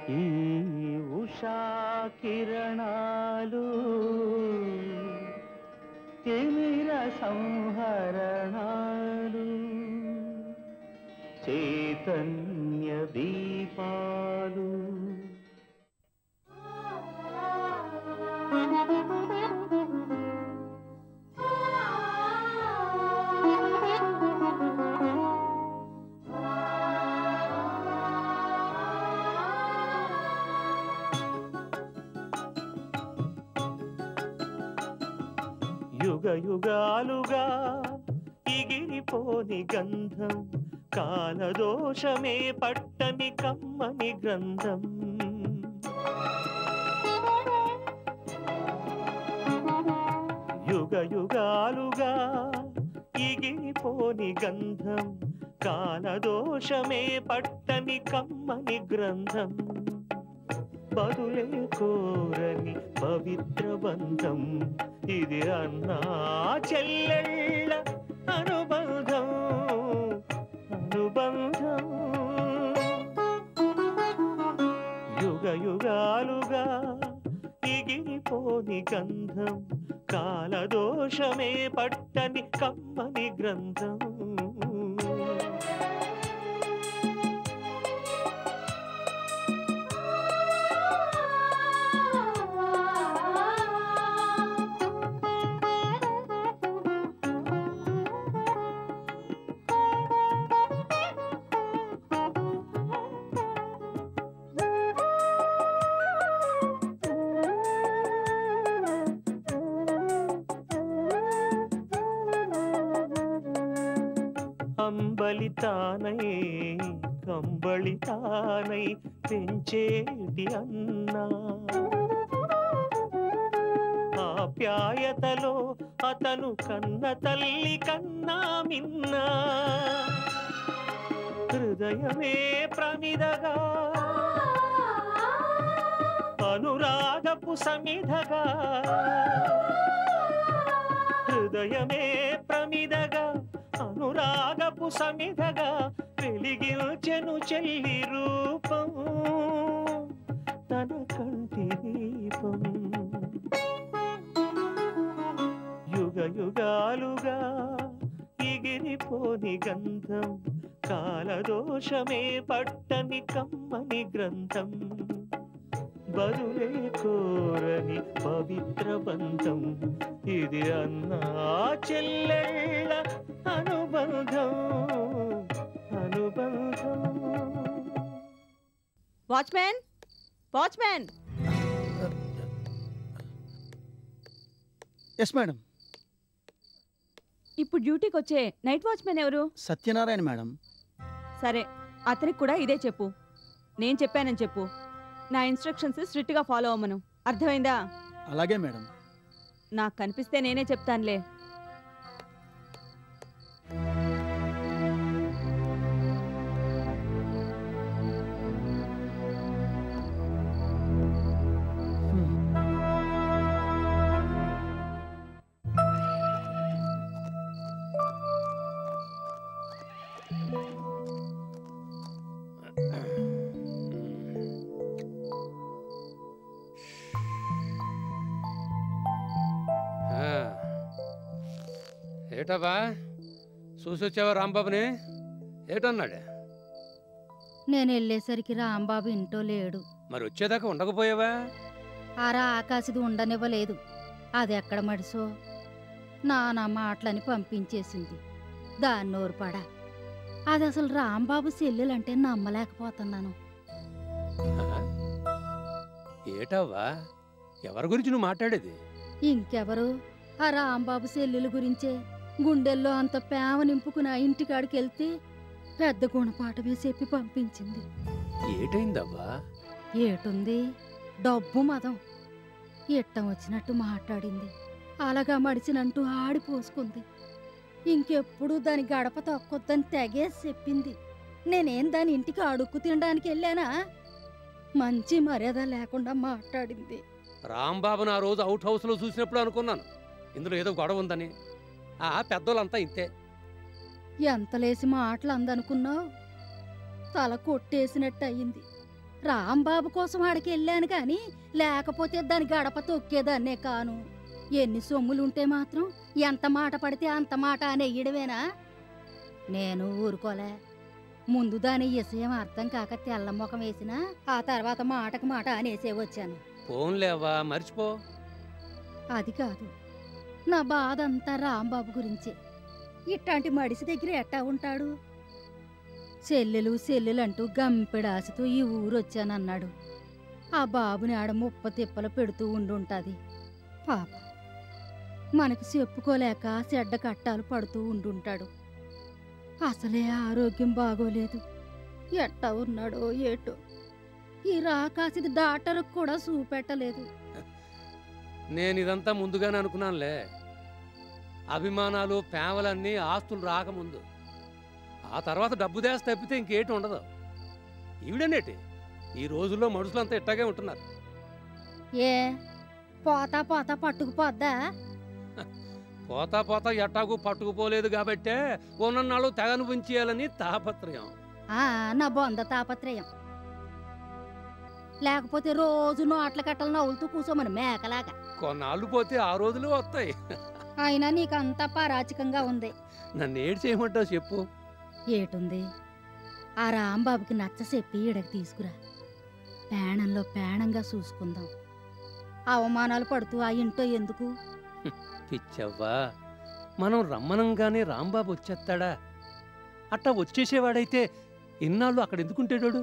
ఈ ఉషా కిరణాలు తిమిర సంహరణాలు చైతన్య దీపాలు యుగ యుగాలుగా ఎగిరిపోని గంధం కాలదోషమే పట్టని కమ్మని గ్రంథం యుగ యుగాలుగా ఎగిరిపోని గంధం కాలదోషమే పట్టని కమ్మని గ్రంథం బదులే కోరని పవిత్ర బంధం ఇది అన్నా చెల్లెళ్ళ అనుబంధం అనుబంధం యుగ యుగాలుగా ఎగిరిపోని గంధం కాలదోషమే పట్టని కమ్మని గ్రంథం అంబలితానై కంబళితానై పెంచేటి అన్నా ఆప్యాయతలో అతను కన్న తల్లి కన్నా మిన్నా హృదయమే ప్రమిదగా అనురాగపు సమిధగా హృదయమే ప్రమిదగా అనురాగపు సమిధగా వెలిగించెను చెల్లి రూపం తన కంటి దీపం యుగ యుగాలుగా ఎగిరిపోని గంధం కాలదోషమే పట్టని కమ్మని గ్రంథం బదులే కోరని పవిత్ర బంధం ఇది అన్నా చెల్లెళ్ళ అనుబంధం అనుబంధం వాచ్మ్యాన్ వాచ్మ్యాన్ ఎస్ మేడం ఇప్పుడు డ్యూటీకి వచ్చే నైట్ వాచ్మెన్ ఎవరు? సత్యనారాయణ మేడం. సరే అతనికి కూడా ఇదే చెప్పు, నేను చెప్పానని చెప్పు. నా ఇన్స్ట్రక్షన్స్ స్ట్రిక్ట్గా ఫాలో అవ్వమను, అర్థమైందా? అలాగే మేడం. నాకు కనిపిస్తే నేనే చెప్తానులే. ఏటబ్బా చూసొచ్చావా రాంబాబుని? ఏటన్నాడే? నేను వెళ్ళేసరికి రాంబాబు ఇంటో లేడు. మరి వచ్చేదాకా ఉండకపోయావా? ఆరా ఆకాశది ఉండనివ్వలేదు. అది ఎక్కడ మడిసో నానా మాటలని పంపించేసింది. దాన్ని నోరుపడా. అది అసలు రాంబాబు చెల్లెలంటే నమ్మలేకపోతున్నాను. ఏటవ్వా ఎవరి గురించి నువ్వు మాట్లాడేది? ఇంకెవరు, ఆ రాంబాబు చెల్లెల గురించే. గుండెల్లో అంత ప్రేమ నింపుకుని ఆ ఇంటికాడికి వెళ్తే పెద్ద గుణపాఠమే చెప్పి పంపించింది. ఏటైందవ్వా? ఏటుంది, డబ్బు మదం. ఇట్టం వచ్చినట్టు మాట్లాడింది. అలాగా మడిచినంటూ ఆడిపోసుకుంది. ఇంకెప్పుడు దాని గడప తొక్కొద్దని తెగేసి చెప్పింది. నేనేం దాని ఇంటికి అడుక్కు తినడానికి వెళ్ళానా? మంచి మర్యాద లేకుండా మాట్లాడింది. రాంబాబుని ఆ రోజు అవుట్ హౌస్లో చూసినప్పుడు అనుకున్నాను ఇందులో ఏదో గొడవ ఉందని. ఆ పెద్దోళ్ళంతా ఇంతే. ఎంతలేసి మాటలు అందనుకున్నావు? తల కొట్టేసినట్టు అయ్యింది. రాంబాబు కోసం ఆడికి వెళ్ళాను కానీ లేకపోతే దాని గడప తొక్కేదాన్నే కాను. ఎన్ని సొమ్ములుంటే మాత్రం ఎంత మాట పడితే అంత మాట అనేయడమేనా? నేను ఊరుకోలే. ముందు దాని విషయం అర్థం కాక తెల్ల ముఖం వేసినా ఆ తర్వాత మాటకు మాట అనేసే వచ్చాను. ఫోన్లేవా మర్చిపో. అది కాదు, నా బాధ అంతా రాంబాబు గురించే. ఇట్లాంటి మడిసి దగ్గర ఎట్టా ఉంటాడు? చెల్లెలు గంపెడాసితో ఈ ఊరొచ్చానన్నాడు. ఆ బాబుని ఆడ ముప్ప తిప్పలు పెడుతూ ఉండుంటాది. పాప మనకి చెప్పుకోలేక చెడ్డ కట్టాలు పడుతూ ఉండుంటాడు. అసలే ఆరోగ్యం బాగోలేదు. ఎట్టా ఉన్నాడో ఏటో. ఈ రాకాసిది డాక్టర్కి కూడా చూపెట్టలేదు. నేను ఇదంతా ముందుగానే అనుకున్నానులే. అభిమానాలు ప్రేమలన్నీ ఆస్తులు రాకముందు. ఆ తర్వాత డబ్బు దేశ తప్పితే ఇంకేటి ఉండదు. ఈవిడనేటి ఈ రోజుల్లో మనుషులంతా ఇట్టాగే ఉంటున్నారు. ఏ పోతా పోతా పట్టుకుపోద్దా? పోతా పోతా ఎట్టాకు పట్టుకుపోలేదు కాబట్టే ఉన్నన్నాళ్ళు తెగనుపించేయాలని తాపత్రయం. నా బొంద తాపత్రయం. లేకపోతే రోజు నోట్ల కట్టలు నవ్వులుతూ కూసోమని మేకలాగా. కొన్నాళ్ళు పోతే ఆ రోజులు వస్తాయి. అయినా నీకంతా పరాచికంగా ఉంది. నన్ను ఏడు చేయమంటావు చెప్పు. ఏటుంది? ఆ రాంబాబుకి నచ్చ చెప్పి ఇడకి తీసుకురా. పేణంలో పేణంగా చూసుకుందాం. అవమానాలు పడుతూ ఆ ఇంట్లో ఎందుకు? పిచ్చవ్వా, మనం రమ్మనంగానే రాంబాబు వచ్చేస్తాడా? అట్టా వచ్చేసేవాడైతే ఇన్నాళ్ళు అక్కడ ఎందుకుంటాడు?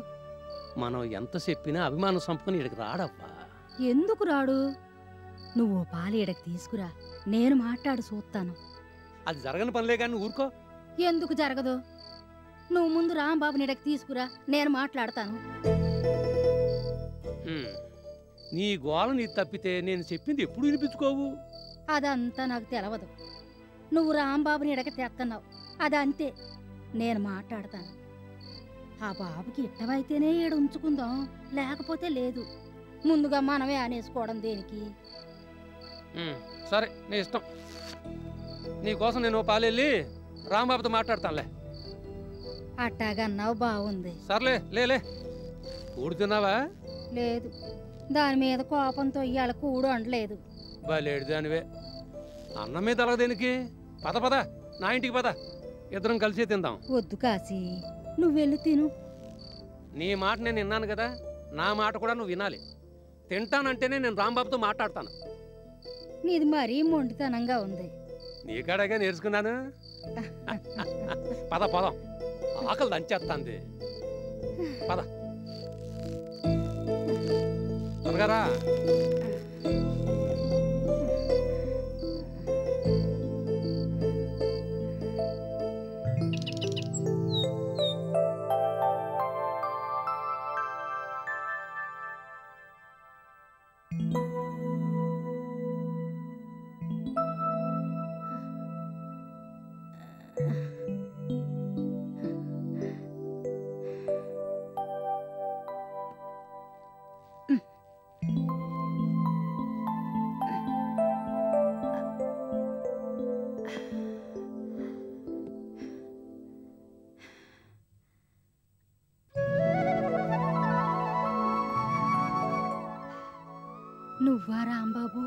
మనం ఎంత చెప్పినా అభిమానం సంపుకొని ఇక్కడికి రాడవ్వా. ఎందుకు రాడు? నువ్వు పాలు ఇడకి తీసుకురా, నేను మాట్లాడు చూస్తాను. అది జరగని పనిలే కానీ ఊరుకో. ఎందుకు జరగదు? నువ్వు ముందు రాంబాబుని ఇడకి తీసుకురా, నేను మాట్లాడతాను. నీ గోల నీ తప్పితే నేను చెప్పింది ఎప్పుడు వినిపించుకోవు. అదంతా నాకు తెలవదు. నువ్వు రాంబాబుని ఇడకి తెస్తున్నావు, అదంతే. నేను మాట్లాడతాను. ఆ బాబుకి ఇట్టవైతేనే ఈడ ఉంచుకుందాం, లేకపోతే లేదు. ముందుగా మనమే అనేసుకోవడం దేనికి? సరే, నీ ఇష్టం. నీకోసం నేను పాలెళ్ళి రాంబాబుతో మాట్లాడతానులే. అట్టాగన్నావు, బాగుంది. సర్లే, లేలే. ఊడుతున్నావా? లేదు, దాని మీద కోపంతో ఇవాళ కూడు అనలేదు. బాలేడు దానివే. అన్నం మీద అలగ దేనికి? పద పద, నా ఇంటికి పద, ఇద్దరం కలిసి తిందాం. వద్దు కాశీ, నువ్వెళ్ళి తిను. నీ మాట నేను విన్నాను కదా, నా మాట కూడా నువ్వు వినాలి. తింటానంటేనే నేను రాంబాబుతో మాట్లాడతాను. నీది మరీ మొండితనంగా ఉంది. నీకాడగా నేర్చుకున్నాను. పద పదం, ఆకలి దంచేస్తాంది. పద త్వరగారా. నువ్వా రాంబాబు?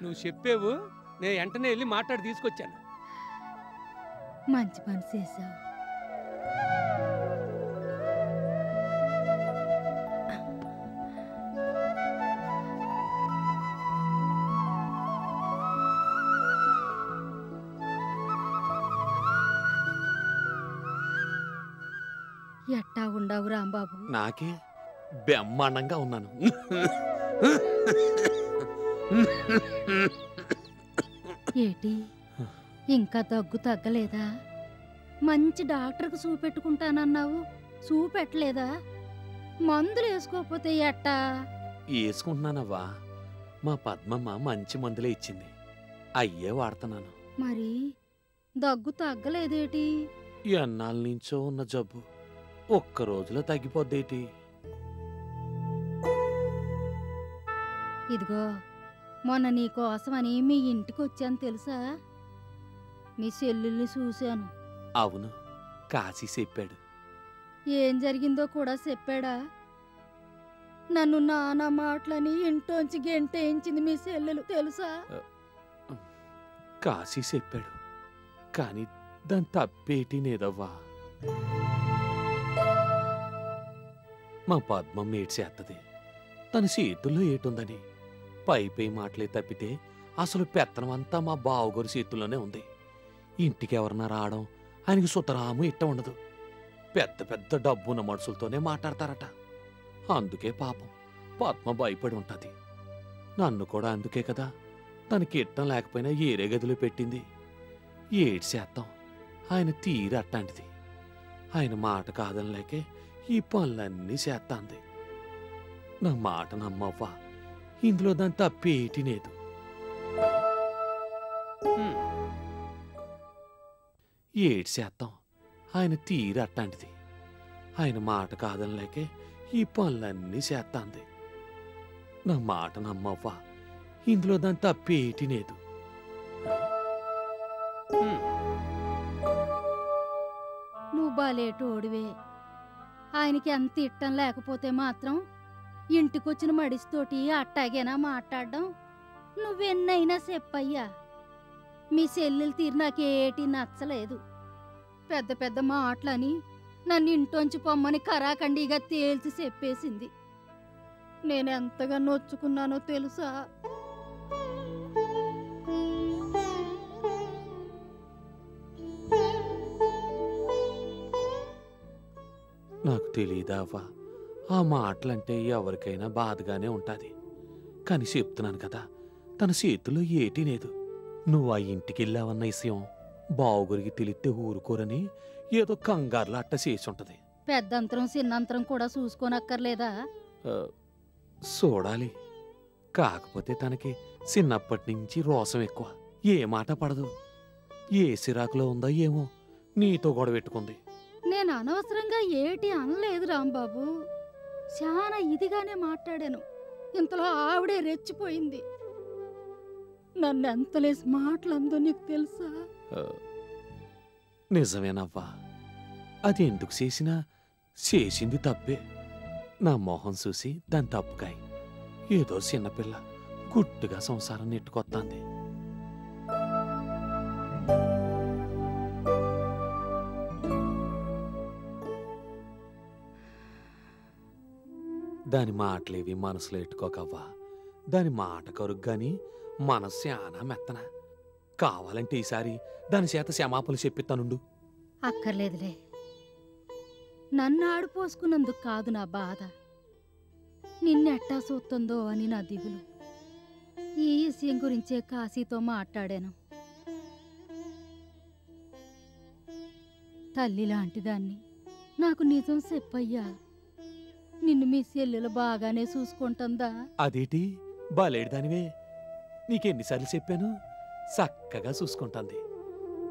నువ్వు చెప్పేవు, నేను వెంటనే వెళ్ళి మాట్లాడి తీసుకొచ్చాను. మంచి పని చేశావు. ఎట్టా ఉండవు రాంబాబు? నాకే బ్రహ్మాండంగా ఉన్నాను. ఏటి, ఇంకా దగ్గు తగ్గలేదా? మంచి డాక్టర్కి చూపెట్టుకుంటానన్నావు, చూపెట్టలేదా? మందులు వేసుకోకపోతే ఎట్టా? వేసుకుంటున్నానవ్వా. మా పద్మమ్మ మంచి మందులే ఇచ్చింది, అయ్యే వాడుతున్నాను. మరి దగ్గు తగ్గలేదేటి? ఎన్నాళ్ళ నుంచో ఉన్న జబ్బు ఒక్క రోజులో తగ్గిపోద్దేటి? ఇదిగో, మొన్న నీకోసమని మీ ఇంటికి వచ్చాను తెలుసా? మీ చెల్లెల్ని చూశాను. అవును, కాశీ చెప్పాడు. ఏం జరిగిందో కూడా చెప్పాడా? నన్ను నానా మాటలని ఇంటోంచి గెంటేయించింది మీ చెల్లెలు తెలుసా? కాశీ చెప్పాడు, కానీ దాని తప్పేటి నేదవ్వా. మా పద్మం ఏడ్చేత్తది తన చేతుల్లో ఏటుందని. పై మాటలే తప్పితే అసలు పెత్తనం అంతా మా బావగారి చేతుల్లోనే ఉంది. ఇంటికి ఎవరన్నా రావడం ఆయనకి సుతరాము ఇట్ట ఉండదు. పెద్ద పెద్ద డబ్బున్న మనుషులతోనే మాట్లాడతారట. అందుకే పాపం పద్మ భయపడి ఉంటది. నన్ను కూడా అందుకే కదా తనకి ఇట్టం లేకపోయినా ఏరే గదిలో పెట్టింది. ఏడ్చేత్తాం, ఆయన తీరు అట్టాంటిది. ఆయన మాట కాదనిలేకే ఈ పనులన్నీ చేస్తాంది. నా మాట నమ్మవ్వా, ఇందులో దాని తప్పేటి లేదు. ఏడ్చేత్తాం, ఆయన తీరు అట్టాంటిది. ఆయన మాట కాదనిలేకే ఈ పనులన్నీ చేస్తాంది. నా మాట నమ్మవ్వా, ఇందులో దాని తప్పేటి లేదు. నువ్వు బాలేటోడివే. ఆయనకి అంత ఇట్టం లేకపోతే మాత్రం ఇంటికొచ్చిన మడిసితోటి అట్టాగేనా మాట్లాడడం? నువ్వెన్నైనా చెప్పయ్యా, మీ చెల్లెలు తీరు నాకేటి నచ్చలేదు. పెద్ద పెద్ద మాటలని నన్ను ఇంటోంచి పొమ్మని కరాఖండిగా తేల్చి చెప్పేసింది. నేనెంతగా నొచ్చుకున్నానో తెలుసా? నాకు తెలీదావా, ఆ మాటలంటే ఎవరికైనా బాధగానే ఉంటుంది. కానీ చెప్తున్నాను కదా, తన చేతిలో ఏటీ లేదు. నువ్వు ఆ ఇంటికెళ్ళావన్న విషయం బావుగురికి తెలిస్తే ఊరుకోరని ఏదో కంగారులో అట్ట చేసి ఉంటది. పెద్దంతరం చిన్నంతరం కూడా చూసుకోనక్కర్లేదా? చూడాలి. కాకపోతే తనకి చిన్నప్పటి నుంచి రోసం ఎక్కువ. ఏ మాట పడదు. ఏ సిరాకులో ఉందో ఏమో నీతో గొడవ పెట్టుకుంది. నేను అనవసరంగా ఏటి అనలేదు రాంబాబు. చాలా ఇదిగానే మాట్లాడాను. ఇంతలో ఆవిడే రెచ్చిపోయింది. నన్నెంతలేసి మాటలందో నీకు తెలుసా? నిజమేనవ్వా, అది ఎందుకు చేసినా చేసింది తప్పే. నా మొహం చూసి దాని తప్పుకాయి ఏదో చిన్నపిల్ల గుట్టుగా సంసారం నెట్టుకొత్తాంది. దాని మాటలేవి మనసులో ఎట్టుకోకవ్వా. దాని మాట కరుగ్గాని మనసు చాలా మెత్తన. కావాలంటే ఈసారి దాని చేత క్షమాపణలు చెప్పిస్తానుండు. అక్కర్లేదులే. నన్ను ఆడిపోసుకున్నందుకు కాదు నా బాధ, నిన్నెట్టా చూస్తుందో అని నా దిగులు. ఈ విషయం గురించే కాశీతో మాట్లాడాను. తల్లి లాంటిదాన్ని, నాకు నిజం చెప్పయ్యా. నిన్ను మీ చెల్లెలు బాగానే చూసుకుంటుందా? అదేటి బాలేడు దానివే, నీకెన్నిసార్లు చెప్పాను. చక్కగా చూసుకుంటాంది.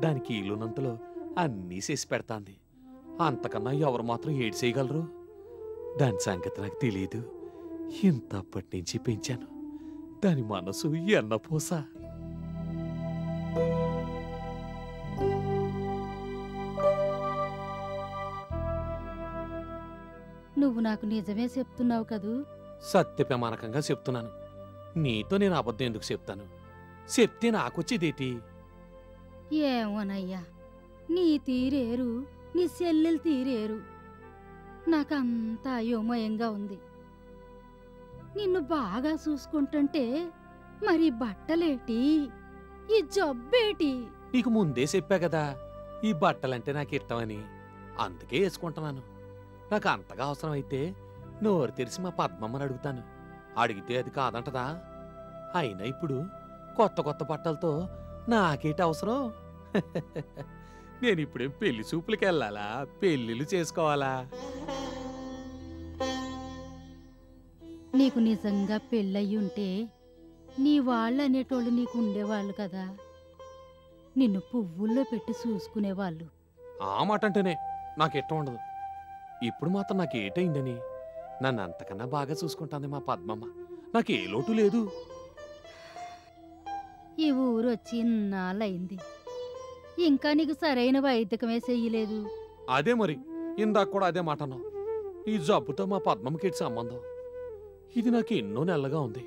దానికి ఇల్లునంతలో అన్నీ చేసి పెడతాంది. అంతకన్నా ఎవరు మాత్రం ఏడు చేయగలరు? దాని సంగతి నాకు తెలియదు. ఇంతప్పటి నుంచి పెంచాను. దాని మనసు ఎన్నపోస. నువ్వు నాకు నిజమే చెప్తున్నావు కదూ? సత్యప్రమాణకంగా చెప్తున్నాను. నీతో నేను అబద్ధం ఎందుకు చెప్తాను? చెప్తే నాకొచ్చేదేటి? ఏమోనయ్యా, నీ తీరేరు, నీ చెల్లెలు తీరేరు. నాకంతా అయోమయంగా ఉంది. నిన్ను బాగా చూసుకుంటుంటే మరి బట్టలేటి, ఈ జబ్బేటి? నీకు ముందే చెప్పా కదా ఈ బట్టలంటే నాకు ఇష్టమని. అందుకే వేసుకుంటున్నాను. నాకు అంతగా అవసరమైతే నోరు తెరిచి మా పద్మమ్మని అడుగుతాను. అడిగితే అది కాదంటదా? అయినా ఇప్పుడు కొత్త కొత్త బట్టలతో నాకేటి అవసరం? నేను ఇప్పుడేం పెళ్లి చూపులకి వెళ్ళాలా? పెళ్లిళ్ళు చేసుకోవాలా? నీకు నిజంగా పెళ్ళయి ఉంటే నీ వాళ్ళు అనేటోళ్ళు నీకు ఉండేవాళ్ళు కదా. నిన్ను పువ్వుల్లో పెట్టి చూసుకునేవాళ్ళు. ఆ మాట అంటేనే నాకు ఇష్టం ఉండదు. ఇప్పుడు మాత్రం నాకు ఏటైందని నన్ను అంతకన్నా బాగా చూసుకుంటాంది మా పద్మమ్మ. నాకే లోటు లేదు. ఈ ఊరు వచ్చి ఇన్నాళ్ళయింది, ఇంకా నీకు సరైన వైద్యకమే చెయ్యలేదు. అదే మరి ఇందాక కూడా అదే మాట అన్నావు. ఈ జబ్బుతో మా పద్మమ్మకి సంబంధం. ఇది నాకు ఎన్నో నెలలుగా ఉంది.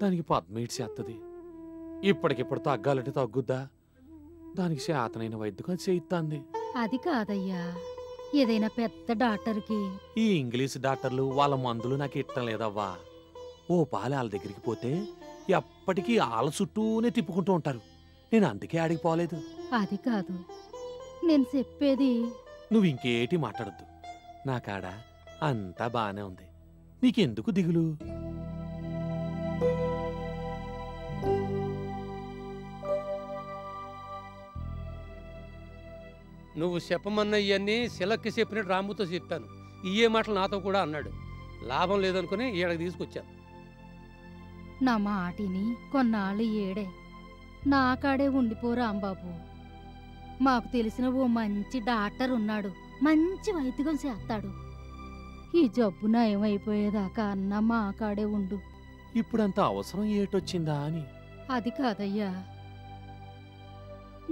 దానికి పద్మ చేస్తుంది. ఇప్పటికిప్పుడు తగ్గాలంటే తగ్గుద్దా? దానికి శాతనైన వైద్యం చేయిస్తాంది. అది కాదయ్యా, ఏదైనా పెద్ద డాక్టర్కి. ఈ ఇంగ్లీష్ డాక్టర్లు వాళ్ళ మందులు నాకు ఇట్టం లేదవ్వా. ఓ పాలు వాళ్ళ దగ్గరికి పోతే ఎప్పటికీ వాళ్ళ చుట్టూనే తిప్పుకుంటూ ఉంటారు. నేను అందుకే ఆడికి పోలేదు. అది కాదు నేను చెప్పేది. నువ్వు ఇంకేటి మాట్లాడద్దు. నా కాడ అంతా బానే ఉంది. నీకెందుకు దిగులు? నువ్వు చెప్పమన్న ఇవన్నీ శిలక్కి చెప్పినట్టు రాముతో చెప్పాను. ఇయ్యే మాటలు నాతో కూడా అన్నాడు. లాభం లేదనుకుని ఈడకి తీసుకొచ్చాను. నా మాటిని కొన్నాళ్ళు ఏడే నా కాడే ఉండిపో రాంబాబు. మాకు తెలిసిన ఓ మంచి డాక్టర్ ఉన్నాడు, మంచి వైద్యం చేస్తాడు. ఈ జబ్బు నయమైపోయేదాకా అన్న మా కాడే ఉండు. ఇప్పుడంత అవసరం ఏటొచ్చిందా అని. అది కాదయ్యా,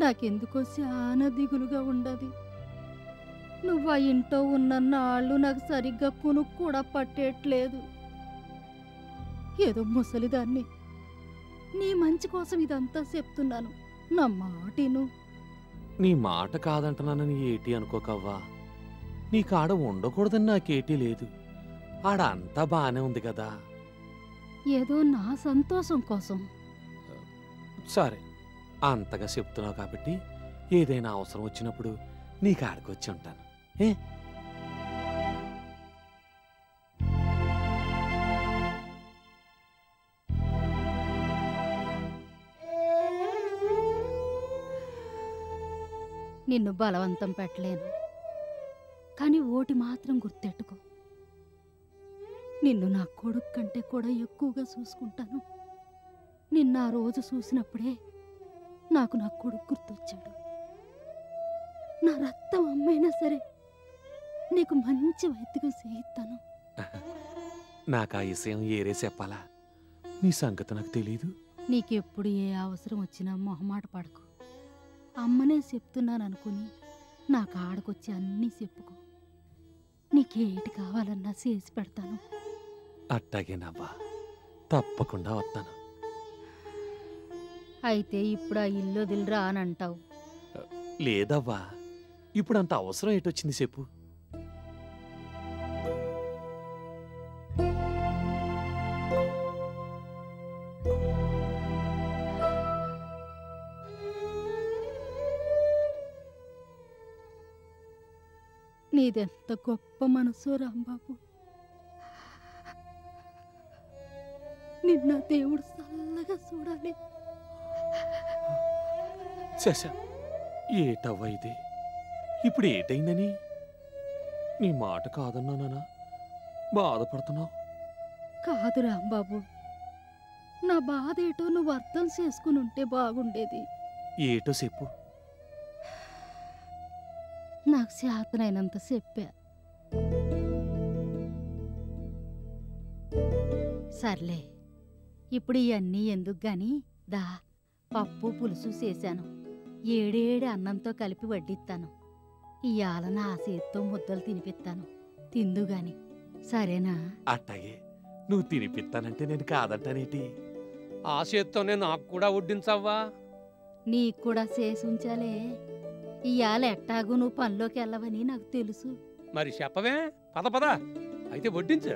నాకెందుకో చాలా దిగులుగా ఉండదు. నువ్వు ఆ ఇంట్లో ఉన్న నాళ్ళు నాకు సరిగ్గా కునుకు కూడా పట్టేట్లేదు. ఏదో ముసలిదాన్ని, నీ మంచి కోసం ఇదంతా చెప్తున్నాను. నా మాటిను. నీ మాట కాదంటున్నానని ఏటి అనుకోకవ్వా. నీ కాడ ఉండకూడదని నాకేటీ లేదు. ఆడ అంతా బానే ఉంది కదా. ఏదో నా సంతోషం కోసం. సరే, అంతగా చెప్తున్నావు కాబట్టి ఏదైనా అవసరం వచ్చినప్పుడు నీ కాడికి వచ్చి ఉంటాను. ఏ నిన్ను బలవంతం పెట్టలేను, కానీ ఓటి మాత్రం గుర్తెట్టుకో. నిన్ను నా కొడుకు కంటే కూడా ఎక్కువగా చూసుకుంటాను. నిన్న ఆ రోజు చూసినప్పుడే నాకు నా కొడుకు గుర్తొచ్చాడు. నా రక్తం అమ్మైనా సరే నీకు మంచి వైద్యం చేయిస్తాను. నాకు ఆ విషయం ఏరే చెప్పాలా? నీ సంగతి నాకు తెలీదు. నీకెప్పుడు ఏ అవసరం వచ్చినా మొహమాట పడకు. అమ్మనే చెప్తున్నాను అనుకుని నా కాడకొచ్చి అన్నీ చెప్పుకో. నీకేటి కావాలన్నా చేసి పెడతాను. అట్టాగేనవ్వా, తప్పకుండా వస్తాను. అయితే ఇప్పుడు ఆ ఇల్లు వదిలిరా అని అంటావు. లేదవ్వా, ఇప్పుడంత అవసరం ఏటొచ్చింది చెప్పు. నీదెంత గొప్ప మనసు రాంబాబు. నిన్న దేవుడు చల్లగా చూడాలి. శశ, ఏటవ్వా ఇది? ఇప్పుడు ఏటైందని? నీ మాట కాదన్నానా? బాధపడుతున్నావు? కాదు రాంబాబు, నా బాధ ఏటో నువ్వు అర్థం చేసుకుని ఉంటే బాగుండేది. ఏటో చెప్పు. నాకు చేతనైనంత చెప్పా. సర్లే, ఇప్పుడు ఇవన్నీ ఎందుకు గాని దా పప్పు పులుసు చేశాను. ఏడేడి అన్నంతో కలిపి వడ్డిస్తాను. ఇవాళ నా చేత్తో ముద్దలు తినిపిస్తాను, తిందుగాని. సరేనా? అట్టాగే, నువ్వు తినిపిస్తానంటే నేను కాదంటానేటి? ఆ చేత్తోనే నాకు కూడా వడ్డించవ్వా. నీకు కూడా చేసి ఉంచాలే. ఇవాళ ఎట్టాగు నువ్వు పనిలోకి వెళ్ళవని నాకు తెలుసు. మరి చెప్పవే. పద పద, అయితే వడ్డించు.